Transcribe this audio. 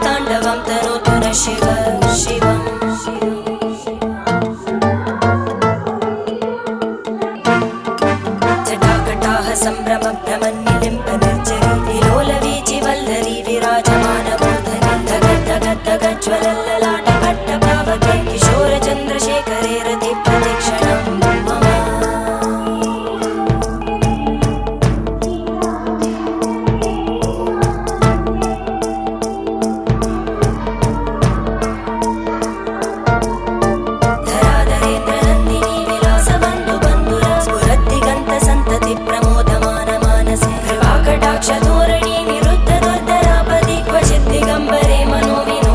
ताण्डवं तनोतु न शिव शिवम् जटाकटाह सम्भ्रम भ्रमन्निलिम्ब निर्जरी विलोलवीचि वल्लरी विराजमानमूर्धनि धगद्धगद्धगज्ज्वलल्ललाट पट्टपावके किशोरचन्द्रशेखरे रति प्रदक्षिणं मम धराधरेन्द्रनन्दिनी विलासबन्धु बन्धुर स्फुरद्दिगन्त सन्तति प्रमोदमान मानसे कृपाकटाक्षधोरणी निरुद्ध दुर्धरापदि क्वचित् दिगम्बरे मनोविन